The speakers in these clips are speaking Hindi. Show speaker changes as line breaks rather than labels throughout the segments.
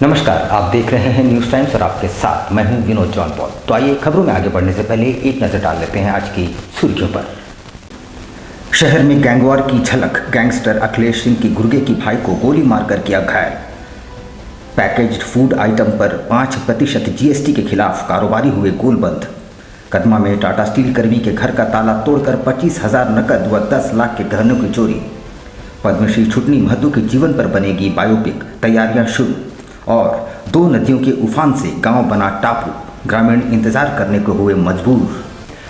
नमस्कार, आप देख रहे हैं न्यूज़ टाइम्स और आपके साथ मैं हूं विनोद जॉन पॉल। तो आइए खबरों में आगे बढ़ने से पहले एक नज़र डाल लेते हैं आज की सुर्खियों पर। शहर में गैंगवार की झलक, गैंगस्टर अखिलेश सिंह की गुर्गे की भाई को गोली मारकर किया घायल। पैकेज्ड फूड आइटम पर 5% जीएसटी के खिलाफ कारोबारी हुए गोलबंद। कदमा में टाटा स्टील कर्मी के घर का ताला तोड़कर 25,000 नकद व 10 लाख के गहनों की चोरी। पद्मश्री छुटनी महतो के जीवन पर बनेगी बायोपिक, तैयारियां शुरू। और 2 नदियों के उफान से गांव बना टापू, ग्रामीण इंतजार करने को हुए मजबूर।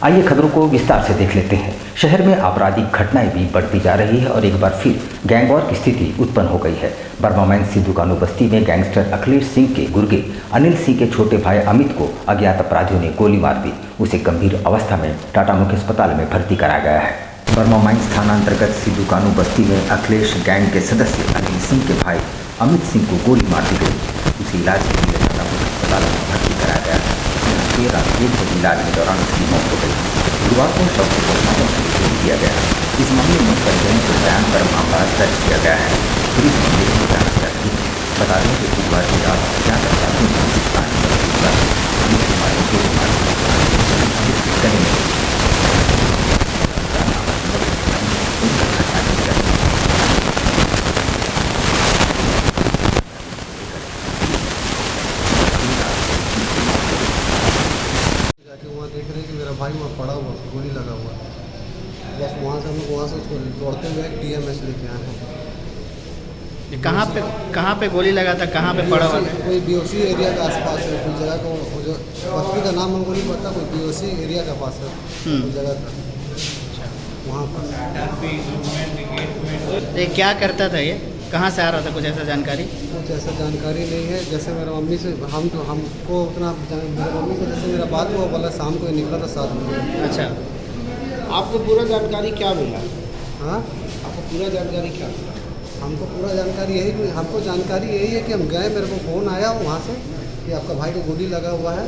आइए खबरों को विस्तार से देख लेते हैं। शहर में आपराधिक घटनाएं भी बढ़ती जा रही है और एक बार फिर गैंगवॉर की स्थिति उत्पन्न हो गई है। बर्मामैन सिद्धू कानू बस्ती में गैंगस्टर अखिलेश सिंह के गुर्गे अनिल सिंह के छोटे भाई अमित को अज्ञात अपराधियों ने गोली मार दी। उसे गंभीर अवस्था में टाटा मुख्य अस्पताल में भर्ती कराया गया है। बर्मामैन थाना अंतर्गत सिद्धू कानू बस्ती में अखिलेश गैंग के सदस्य अनिल सिंह के भाई अमित सिंह को गोली मार दी गई। उसे इलाज के लिए टाटा मुख्य अस्पताल में भर्ती कराया गया है। देर रात 1 बजे इलाज के दौरान उसकी मौत हो गई। गुरुवार को शव को पोस्टमार्टम के लिए दिया गया। इस मामले में परिजनों के बयान पर मामला दर्ज किया गया है। पुलिस मामले की जांच कर रही है। बता दें कि बुधवार की रात अज्ञात अपराधियों ने अमित कुमार गोली मार गले में
देख रहे हैं कि मेरा भाई वहाँ पड़ा हुआ, उसको गोली लगा हुआ है। बस वहाँ से हम लोग वहाँ से उसको दौड़ते हुए टीएमएस लेके आए हैं।
कहाँ पे गोली लगा था, कहाँ पे पड़ा हुआ था?
कोई बीओसी एरिया के आसपास है, कोई जगह को जो बस्ती का नाम हमको नहीं पता, कोई बीओसी एरिया के पास है कोई जगह का, वहाँ पर।
ये क्या करता था, ये कहाँ से आ रहा था, कुछ ऐसा जानकारी?
कुछ ऐसा जानकारी नहीं है। जैसे मेरा मम्मी से हमको उतना मेरा मम्मी से जैसे मेरा बात हुआ, बोला शाम को ही निकला था 7 बजे।
अच्छा,
आपको पूरा जानकारी क्या मिला?
हाँ,
आपको पूरा जानकारी क्या मिला?
हमको पूरा जानकारी यही है कि हम गए, मेरे को फ़ोन आया वहाँ से कि आपका भाई को गोली लगा हुआ है।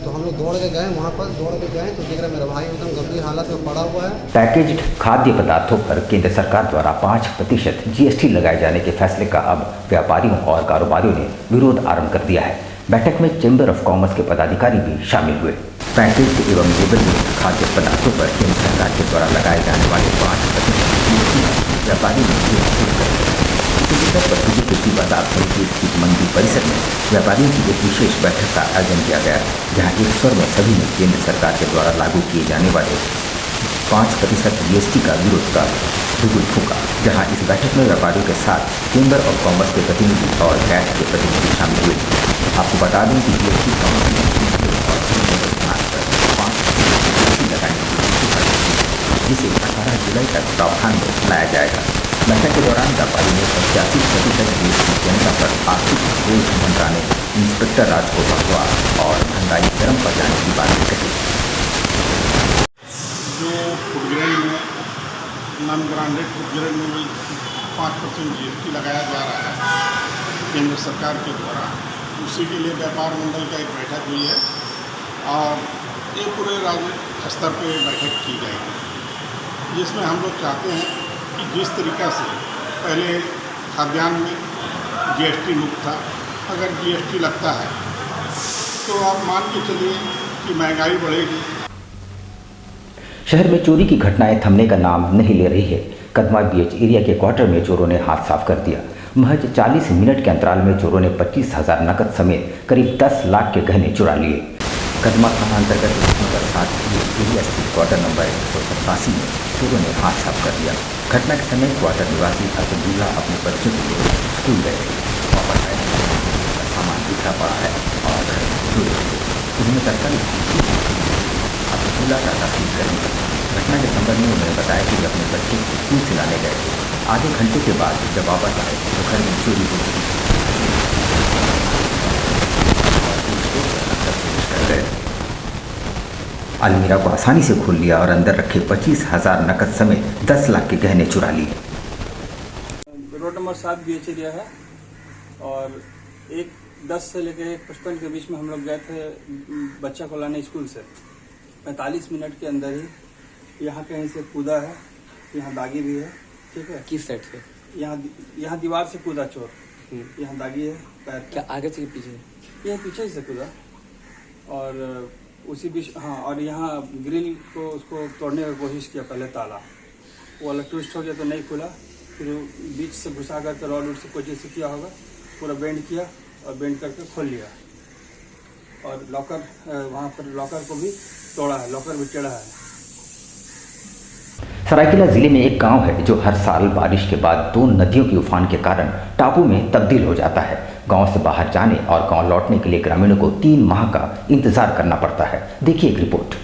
तो हम लोग दौड़ के गए वहाँ पर, तो देख रहे मेरा भाई एकदम गंभीर हालत में पड़ा हुआ है।
पैकेज्ड खाद्य पदार्थों पर केंद्र सरकार द्वारा 5% जीएसटी लगाए जाने के फैसले का अब व्यापारियों और कारोबारियों ने विरोध आरंभ कर दिया है। बैठक में चैम्बर ऑफ कॉमर्स के पदाधिकारी भी शामिल हुए। पैकेज्ड एवं लेबल खाद्य पदार्थों पर केंद्र सरकार के द्वारा लगाए जाने वाले 5% जीएसटी व्यापारी ने शुरू कर दिया। इसी विषय पर सुजी बाजार समिति स्थित मंडी परिसर में व्यापारियों की एक विशेष बैठक का आयोजन किया गया, जहां एक स्वर में सभी ने केंद्र सरकार के द्वारा लागू किए जाने वाले 5% जीएसटी का विरोध का बिगुल फूंका। जहां इस बैठक में व्यापारियों के साथ चैम्बर ऑफ कॉमर्स के प्रतिनिधि और कैट के प्रतिनिधि शामिल हुए। आपको बता दें कि जीएसटी काउंसिल लगाने की जिसे 18 जुलाई तक प्रावधान में लाया जाएगा। बैठक के दौरान व्यापारी ने 85% जीएसटी जनता पर आर्थिक बोझ मंत्राने इंस्पेक्टर राज को भगवा और महंगाई चरम पर जाने की बात कही।
जो फूडग्रेन में नॉन ब्रांडेड फूडग्रेन में भी 5% जीएसटी लगाया जा रहा है केंद्र सरकार के द्वारा, उसी के लिए व्यापार मंडल का एक बैठक हुई है और ये पूरे राज्य स्तर पे बैठक की जाएगी, जिसमें हम लोग चाहते हैं कि जिस तरीक़ा से पहले खाद्यान्न में जीएसटी मुक्त था, अगर जीएसटी लगता है तो आप मान के चलिए कि महंगाई बढ़ेगी।
शहर में चोरी की घटनाएं थमने का नाम नहीं ले रही है। कदमा बीएच एरिया के क्वार्टर में चोरों ने हाथ साफ कर दिया। महज 40 मिनट के अंतराल में चोरों ने 25,000 नकद समेत करीब 10 लाख के गहने चुरा लिए। कदमा थाना अंतर्गत नंबर 7 एरिया स्थित क्वार्टर नंबर 187 में चोरों ने हाथ साफ कर दिया। घटना के समय क्वार्टर निवासी असदुल्ला अपने बच्चों के लिए स्कूल गए थे। वापस आए का सामान बिखरा पड़ा है और चोरी हो गई। उन्होंने तत्काल असदुल्ला टाटा स्टील कर्मी घटना के संबंध में उन्होंने बताया कि वे अपने बच्चे को स्कूल से लाने गए थे। आधे घंटे के बाद जब वापस आए तो घर में चोरी हो गई। अलमीरा को आसानी से खोल लिया और अंदर रखे 25,000 नकद समेत 10 लाख के गहने चुरा लिए।
रोड नंबर 7 बीएच एरिया है और 10 से लेकर 55 के बीच में हम लोग गए थे बच्चा को लाने स्कूल से। 45 मिनट के अंदर ही यहाँ कहीं से कूदा है, यहाँ दागी भी है, ठीक है।
किस साइड से?
यहाँ दीवार से कूदा चोर। यहाँ दागी है पैर
क्या आगे से पीछे?
ये पीछे से खुला और उसी बीच हाँ, और यहाँ ग्रिल को उसको तोड़ने की कोशिश किया पहले ताला, वो वाला ट्विस्ट हो गया तो नहीं खुला, फिर बीच से घुसा करके रॉड वुड से कोशिश से किया होगा, पूरा बेंड किया और बेंड करके खोल लिया। और लॉकर वहाँ पर लॉकर को भी तोड़ा है, लॉकर भी टेढ़ा है।
सरायकेला जिले में एक गांव है जो हर साल बारिश के बाद 2 नदियों के उफान के कारण टापू में तब्दील हो जाता है। गांव से बाहर जाने और गांव लौटने के लिए ग्रामीणों को 3 माह का इंतजार करना पड़ता है। देखिए एक रिपोर्ट।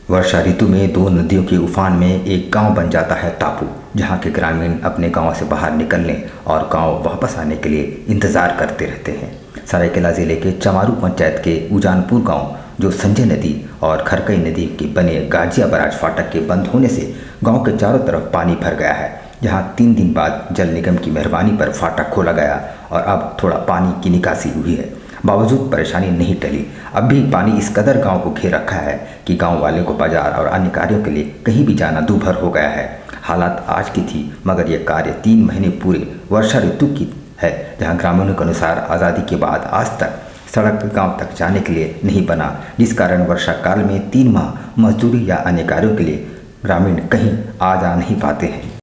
वर्षा ऋतु में 2 नदियों के उफान में एक गांव बन जाता है टापू, जहां के ग्रामीण अपने गांव से बाहर निकलने और गांव वापस आने के लिए इंतजार करते रहते हैं। सरायकेला जिले के चमारू पंचायत के उजानपुर गांव, जो संजय नदी और खरकई नदी के बने गाजिया बराज फाटक के बंद होने से गांव के चारों तरफ पानी भर गया है, जहां 3 दिन बाद जल निगम की मेहरबानी पर फाटक खोला गया और अब थोड़ा पानी की निकासी हुई है। बावजूद परेशानी नहीं टली, अब भी पानी इस कदर गांव को घेर रखा है कि गांव वाले को बाजार और अन्य कार्यों के लिए कहीं भी जाना दूभर हो गया है। हालात आज की थी, मगर यह कार्य 3 महीने पूरे वर्षा ऋतु की है, जहां ग्रामीणों के अनुसार आज़ादी के बाद आज तक सड़क गांव तक जाने के लिए नहीं बना, जिस कारण वर्षा काल में 3 माह मजदूरी या अन्य कार्यों के लिए ग्रामीण कहीं आ जा नहीं पाते हैं।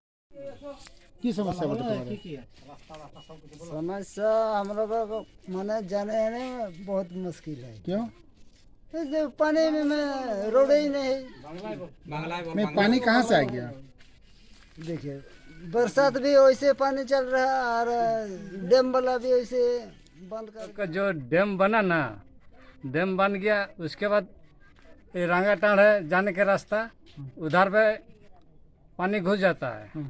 समस्या हम लोग को माने जाने में बहुत मुश्किल है।
क्यों?
पानी में रोड ही नहीं।
पानी कहाँ से आ गया?
देखिए बरसात भी वैसे पानी चल रहा है और डैम वाला भी वैसे बंद कर।
जो डैम बना ना, डैम बन गया, उसके बाद ये रांगाटाड़ है जाने का रास्ता, उधर पे पानी घुस जाता है।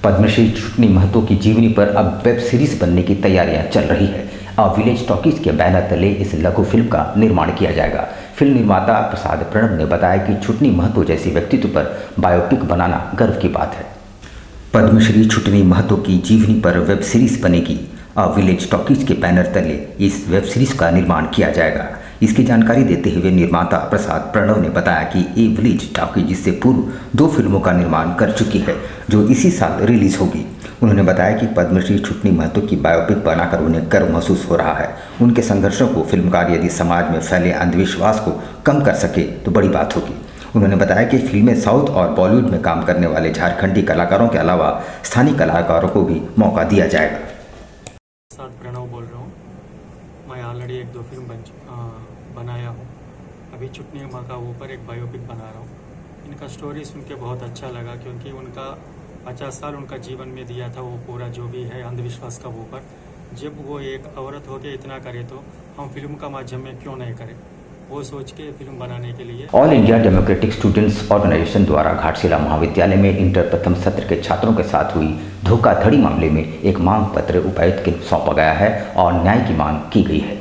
पद्मश्री छुटनी महतो की जीवनी पर अब वेब सीरीज बनने की तैयारियां चल रही है। अब विलेज टॉकीज के बैनर तले इस लघु फिल्म का निर्माण किया जाएगा। फिल्म निर्माता प्रसाद प्रणव ने बताया कि छुटनी महतो जैसी व्यक्तित्व पर बायोपिक बनाना गर्व की बात है। पद्मश्री छुटनी महतो की जीवनी पर वेब सीरीज बनेगी। अब विलेज टॉकीज के बैनर तले इस वेब सीरीज का निर्माण किया जाएगा। इसकी जानकारी देते हुए निर्माता प्रसाद प्रणव ने बताया कि ये विलेज टॉकीज इससे पूर्व 2 फिल्मों का निर्माण कर चुकी है, जो इसी साल रिलीज होगी। उन्होंने बताया कि पद्मश्री छुटनी महतो की बायोपिक बनाकर उन्हें गर्व महसूस हो रहा है। उनके संघर्षों को फिल्मकार यदि समाज में फैले अंधविश्वास को कम कर सके तो बड़ी बात होगी। उन्होंने बताया कि फिल्में साउथ और बॉलीवुड में काम करने वाले झारखंडी कलाकारों के अलावा स्थानीय कलाकारों को भी मौका दिया जाएगा।
प्रसाद प्रणव बोल रहा हूँ। मैं ऑलरेडी 1-2 फिल्म बनाया हूँ। अभी छुटनी माँ का ऊपर एक बायोपिक बना रहा हूँ। इनका स्टोरी सुन के बहुत अच्छा लगा, क्योंकि उनका 50 साल उनका जीवन में दिया था, वो पूरा जो भी है अंधविश्वास का ऊपर। जब वो एक औरत होकर इतना करे तो हम फिल्म का माध्यम में क्यों नहीं करें, वो सोच के फिल्म बनाने के लिए
All India Democratic Students Organisation द्वारा घाटशिला महाविद्यालय में इंटर प्रथम सत्र के छात्रों के साथ हुई धोखाधड़ी मामले में एक मांग पत्र उपायुक्त को सौंपा गया है और न्याय की मांग की गई है।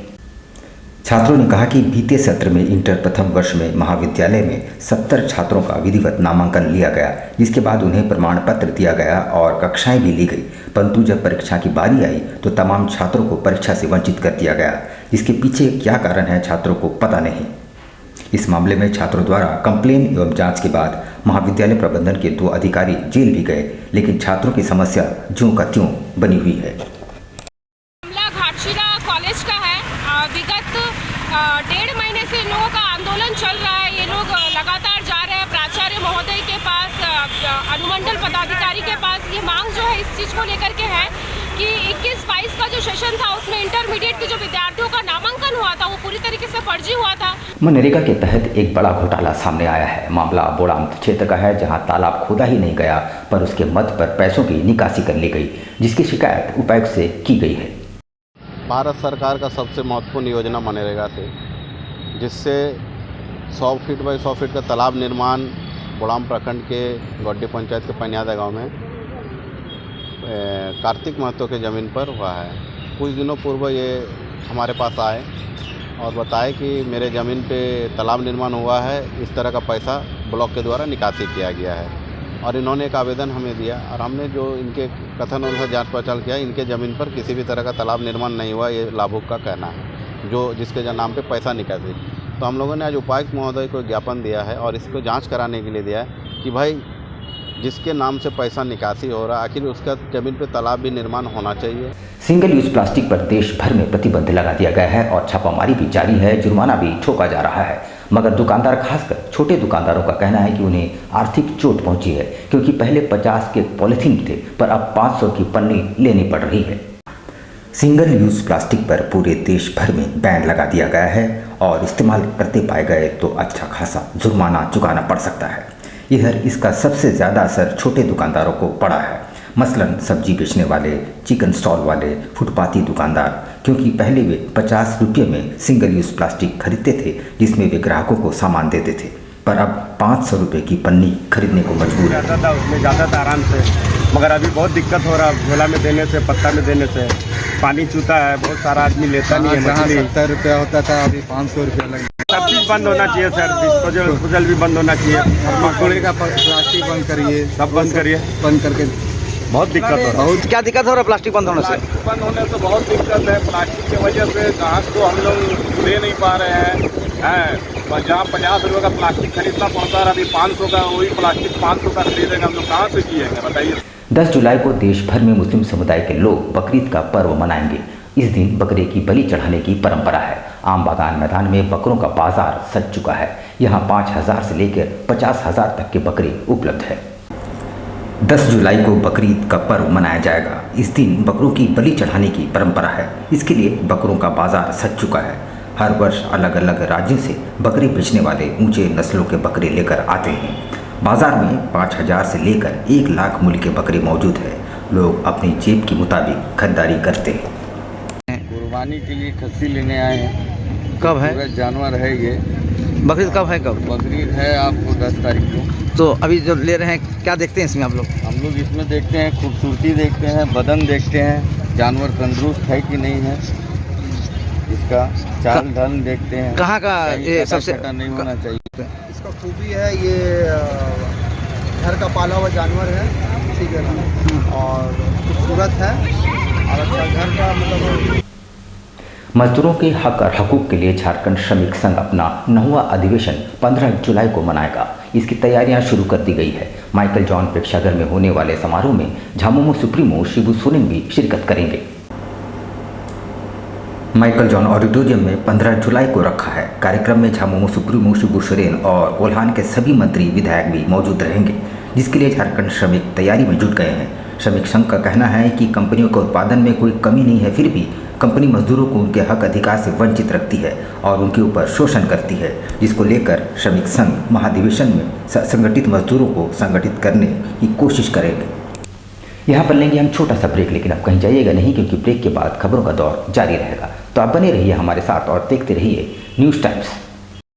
छात्रों ने कहा कि बीते सत्र में इंटर प्रथम वर्ष में महाविद्यालय में 70 छात्रों का विधिवत नामांकन लिया गया, जिसके बाद उन्हें प्रमाण पत्र दिया गया और कक्षाएं भी ली गई, परंतु जब परीक्षा की बारी आई तो तमाम छात्रों को परीक्षा से वंचित कर दिया गया। इसके पीछे क्या कारण है छात्रों को पता नहीं। इस मामले में छात्रों द्वारा कंप्लेन एवं जांच के बाद महाविद्यालय प्रबंधन के 2 अधिकारी जेल भी गए, लेकिन छात्रों की समस्या ज्यों का त्यों बनी हुई है।
मामला घाटशिला कॉलेज का है। विगत 1.5 महीने से इन लोगों का आंदोलन चल रहा है। ये लोग लगातार जा रहे हैं प्राचार्य महोदय के पास, अनुमंडल पदाधिकारी के पास। ये मांग जो है इस चीज़ को लेकर के है कि 21-22 का जो सेशन था उसमें इंटरमीडिएट के जो विद्यार्थियों का नामांकन हुआ था वो पूरी तरीके से फर्जी हुआ था।
मनरेगा के तहत एक बड़ा घोटाला सामने आया है। मामला बोड़ाम क्षेत्र का है, जहां तालाब खोदा ही नहीं गया पर उसके मद पर पैसों की निकासी कर ली गई, जिसकी शिकायत उपायुक्त से की गई है।
भारत सरकार का सबसे महत्वपूर्ण योजना मनरेगा थे, जिससे 100 फीट बाई 100 फीट का तालाब निर्माण बोड़ाम प्रखंड के गड्डी पंचायत के पनियादा गांव में कार्तिक महतो के ज़मीन पर हुआ है। कुछ दिनों पूर्व ये हमारे पास आए और बताए कि मेरे ज़मीन पे तालाब निर्माण हुआ है, इस तरह का पैसा ब्लॉक के द्वारा निकासी किया गया है। और इन्होंने एक आवेदन हमें दिया और हमने जो इनके कथन अनुसार जांच पड़ताल किया, इनके ज़मीन पर किसी भी तरह का तालाब निर्माण नहीं हुआ, ये लाभुक का कहना है, जो जिसके नाम पे पैसा निकासी। तो हम लोगों ने आज उपायुक्त महोदय को ज्ञापन दिया है और इसको जांच कराने के लिए दिया है कि भाई जिसके नाम से पैसा निकासी हो रहा है, आखिर उसका ज़मीन पे तालाब भी निर्माण होना चाहिए।
सिंगल यूज प्लास्टिक पर देश भर में प्रतिबंध लगा दिया गया है और छापामारी भी जारी है, जुर्माना भी ठोका जा रहा है। मगर दुकानदार, खासकर छोटे दुकानदारों का कहना है कि उन्हें आर्थिक चोट पहुंची है, क्योंकि पहले 50 के पॉलीथीन थे पर अब 500 की पन्नी लेनी पड़ रही है। सिंगल यूज़ प्लास्टिक पर पूरे देश भर में बैन लगा दिया गया है और इस्तेमाल करते पाए गए तो अच्छा खासा जुर्माना चुकाना पड़ सकता है। इधर इसका सबसे ज़्यादा असर छोटे दुकानदारों को पड़ा है, मसलन सब्जी बेचने वाले, चिकन स्टॉल वाले, फुटपाथी दुकानदार, क्योंकि पहले वे 50 रुपये में सिंगल यूज़ प्लास्टिक खरीदते थे जिसमें वे ग्राहकों को सामान देते थे, पर अब 500 रुपये की पन्नी खरीदने को मजबूर है।
जाता था उसमें जाता था आराम से, मगर अभी बहुत दिक्कत हो रहा है। झोला में देने से, पत्ता में देने से पानी चूता है, बहुत सारा आदमी लेता नहीं है। मछली
70 रुपया होता था, अभी 500 रुपया लग।
सब चीज़ बंद होना चाहिए सर, डिस्पोजल भी बंद होना चाहिए।
थर्माकोल का प्लास्टिक बंद करिए,
सब बंद करिए,
बंद करके
बहुत दिक्कत हो रहा है।
क्या दिक्कत हो रहा है प्लास्टिक बंद होने से?
प्लास्टिक बंद होने से बहुत दिक्कत है। प्लास्टिक की वजह से ग्राहक को हम लोग ले नहीं पा रहे हैं। जहाँ 50 रुपये का प्लास्टिक खरीदना पड़ता है, अभी 500 का वही प्लास्टिक 500 का खरीदेंगे, हम लोग कहाँ से जिएंगे बताइए।
10 जुलाई को देश भर में मुस्लिम समुदाय के लोग बकरीद का पर्व मनाएंगे। इस दिन बकरे की बलि चढ़ाने की परंपरा है। आम बागान मैदान में बकरों का बाजार सज चुका है। यहाँ 5000 से लेकर 50,000 तक के बकरे उपलब्ध है। 10 जुलाई को बकरीद का पर्व मनाया जाएगा। इस दिन बकरों की बलि चढ़ाने की परंपरा है। इसके लिए बकरों का बाजार सज चुका है। हर वर्ष अलग अलग राज्यों से बकरे बेचने वाले ऊंचे नस्लों के बकरे लेकर आते हैं। बाजार में 5000 से लेकर 1 लाख मूल्य के बकरे मौजूद हैं। लोग अपनी जेब के मुताबिक खरीदारी करते हैं।
कुर्बानी के लिए खस्सी लेने आए हैं।
कब है?
पूरा जानवर है ये।
बकरीद कब है? कब
बकरीद है आपको 10 तारीख को।
तो अभी जो ले रहे हैं, क्या देखते हैं इसमें आप लोग?
हम लोग इसमें देखते हैं खूबसूरती देखते हैं, बदन देखते हैं, जानवर तंदुरुस्त है कि नहीं है, इसका चाल ढाल देखते हैं।
कहाँ का ये सबसे
नहीं होना चाहिए।
इसका खूबी है, ये घर का पाला हुआ जानवर है, ठीक है ना, और खूबसूरत है और अच्छा घर का मतलब।
मजदूरों के हक और हकूक़ के लिए झारखंड श्रमिक संघ अपना 9वां अधिवेशन 15 जुलाई को मनाएगा। इसकी तैयारियां शुरू कर दी गई है। माइकल जॉन प्रेक्षागृह में होने वाले समारोह में झामुमो सुप्रीमो शिबू सोरेन भी शिरकत करेंगे। माइकल जॉन ऑडिटोरियम में 15 जुलाई को रखा है। कार्यक्रम में झामुमो सुप्रीमो शिबू सोरेन और कोल्हान के सभी मंत्री विधायक भी मौजूद रहेंगे, जिसके लिए झारखंड श्रमिक तैयारी में जुट गए हैं। श्रमिक संघ का कहना है कि कंपनियों के उत्पादन में कोई कमी नहीं है, फिर भी कंपनी मजदूरों को उनके हक अधिकार से वंचित रखती है और उनके ऊपर शोषण करती है, जिसको लेकर श्रमिक संघ महाधिवेशन में संगठित मजदूरों को संगठित करने की कोशिश करेंगे। यहाँ पर लेंगे हम छोटा सा ब्रेक, लेकिन आप कहीं जाइएगा नहीं, क्योंकि ब्रेक के बाद खबरों का दौर जारी रहेगा। तो आप बने रहिए हमारे साथ और देखते रहिए न्यूज़ टाइम्स।